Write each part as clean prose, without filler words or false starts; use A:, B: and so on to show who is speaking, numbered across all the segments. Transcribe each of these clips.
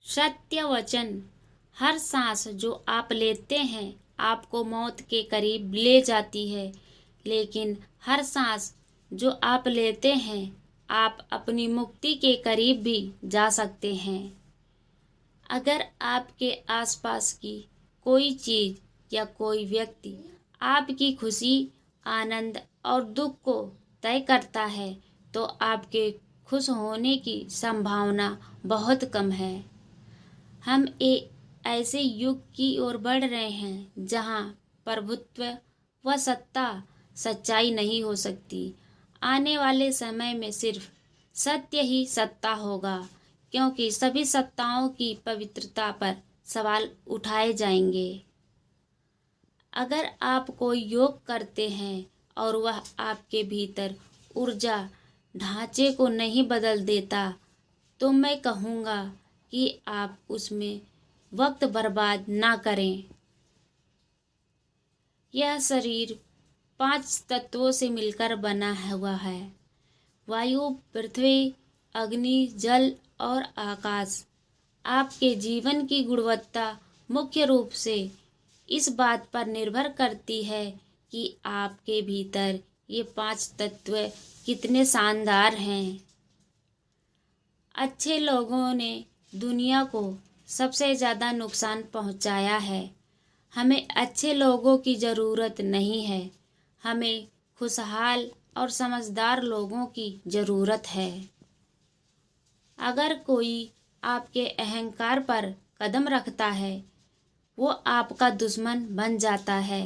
A: सत्य वचन। हर सांस जो आप लेते हैं आपको मौत के करीब ले जाती है, लेकिन हर सांस जो आप लेते हैं आप अपनी मुक्ति के करीब भी जा सकते हैं। अगर आपके आसपास की कोई चीज़ या कोई व्यक्ति आपकी खुशी, आनंद और दुख को तय करता है, तो आपके खुश होने की संभावना बहुत कम है। हम एक ऐसे युग की ओर बढ़ रहे हैं जहां प्रभुत्व व सत्ता सच्चाई नहीं हो सकती। आने वाले समय में सिर्फ सत्य ही सत्ता होगा, क्योंकि सभी सत्ताओं की पवित्रता पर सवाल उठाए जाएंगे। अगर आप कोई योग करते हैं और वह आपके भीतर ऊर्जा ढांचे को नहीं बदल देता, तो मैं कहूँगा कि आप उसमें वक्त बर्बाद ना करें। यह शरीर 5 तत्वों से मिलकर बना हुआ है: वायु, पृथ्वी, अग्नि, जल और आकाश। आपके जीवन की गुणवत्ता मुख्य रूप से इस बात पर निर्भर करती है कि आपके भीतर ये 5 तत्व कितने शानदार हैं। अच्छे लोगों ने दुनिया को सबसे ज़्यादा नुकसान पहुंचाया है। हमें अच्छे लोगों की ज़रूरत नहीं है, हमें खुशहाल और समझदार लोगों की ज़रूरत है। अगर कोई आपके अहंकार पर कदम रखता है, वो आपका दुश्मन बन जाता है।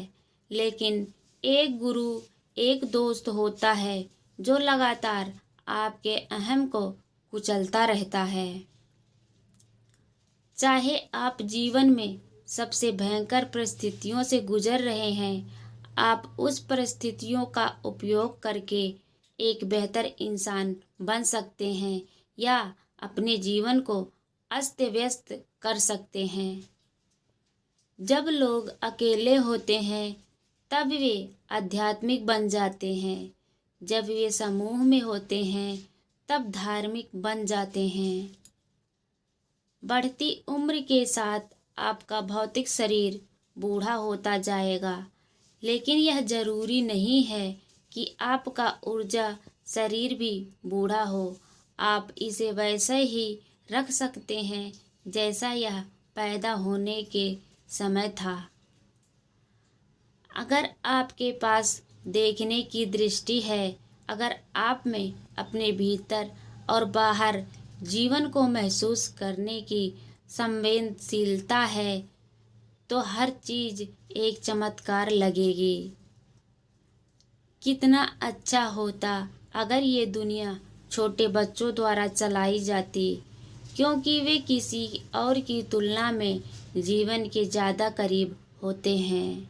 A: लेकिन एक गुरु, एक दोस्त होता है जो लगातार आपके अहम को कुचलता रहता है। चाहे आप जीवन में सबसे भयंकर परिस्थितियों से गुजर रहे हैं, आप उस परिस्थितियों का उपयोग करके एक बेहतर इंसान बन सकते हैं या अपने जीवन को अस्त व्यस्त कर सकते हैं। जब लोग अकेले होते हैं तब वे आध्यात्मिक बन जाते हैं। जब वे समूह में होते हैं तब धार्मिक बन जाते हैं। बढ़ती उम्र के साथ आपका भौतिक शरीर बूढ़ा होता जाएगा, लेकिन यह जरूरी नहीं है कि आपका ऊर्जा शरीर भी बूढ़ा हो। आप इसे वैसे ही रख सकते हैं जैसा यह पैदा होने के समय था। अगर आपके पास देखने की दृष्टि है, अगर आप में अपने भीतर और बाहर जीवन को महसूस करने की संवेदनशीलता है, तो हर चीज़ एक चमत्कार लगेगी। कितना अच्छा होता अगर ये दुनिया छोटे बच्चों द्वारा चलाई जाती, क्योंकि वे किसी और की तुलना में जीवन के ज़्यादा करीब होते हैं।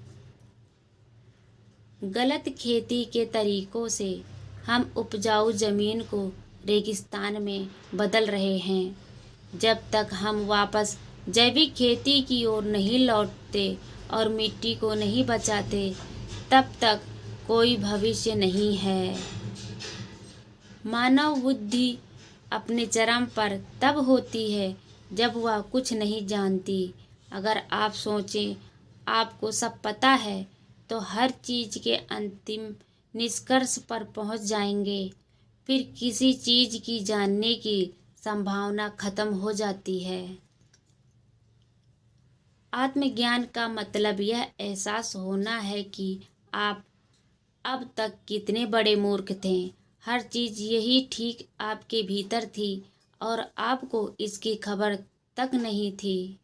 A: गलत खेती के तरीकों से हम उपजाऊ ज़मीन को रेगिस्तान में बदल रहे हैं। जब तक हम वापस जैविक खेती की ओर नहीं लौटते और मिट्टी को नहीं बचाते, तब तक कोई भविष्य नहीं है। मानव बुद्धि अपने चरम पर तब होती है जब वह कुछ नहीं जानती। अगर आप सोचें आपको सब पता है, तो हर चीज़ के अंतिम निष्कर्ष पर पहुंच जाएंगे। फिर किसी चीज़ की जानने की संभावना खत्म हो जाती है। आत्मज्ञान का मतलब यह एहसास होना है कि आप अब तक कितने बड़े मूर्ख थे। हर चीज़ यही ठीक आपके भीतर थी और आपको इसकी खबर तक नहीं थी।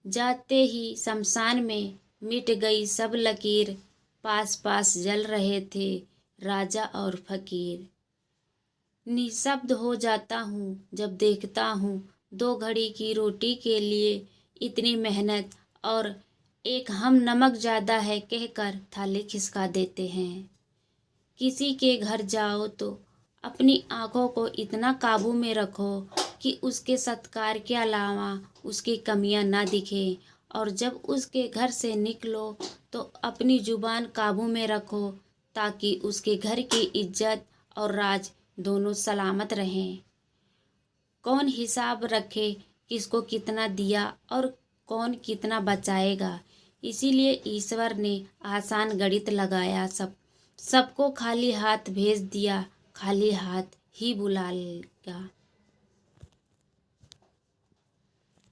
A: जाते ही शमशान में मिट गई सब लकीर, पास पास जल रहे थे राजा और फकीर। निशब्द हो जाता हूँ जब देखता हूँ 2 घड़ी की रोटी के लिए इतनी मेहनत, और एक हम नमक ज़्यादा है कहकर थाली खिसका देते हैं। किसी के घर जाओ तो अपनी आँखों को इतना काबू में रखो कि उसके सत्कार के अलावा उसकी कमियां ना दिखें, और जब उसके घर से निकलो तो अपनी जुबान काबू में रखो ताकि उसके घर की इज्जत और राज दोनों सलामत रहें। कौन हिसाब रखे किसको कितना दिया और कौन कितना बचाएगा। इसीलिए ईश्वर ने आसान गणित लगाया, सबको खाली हाथ भेज दिया, खाली हाथ ही बुलाएगा।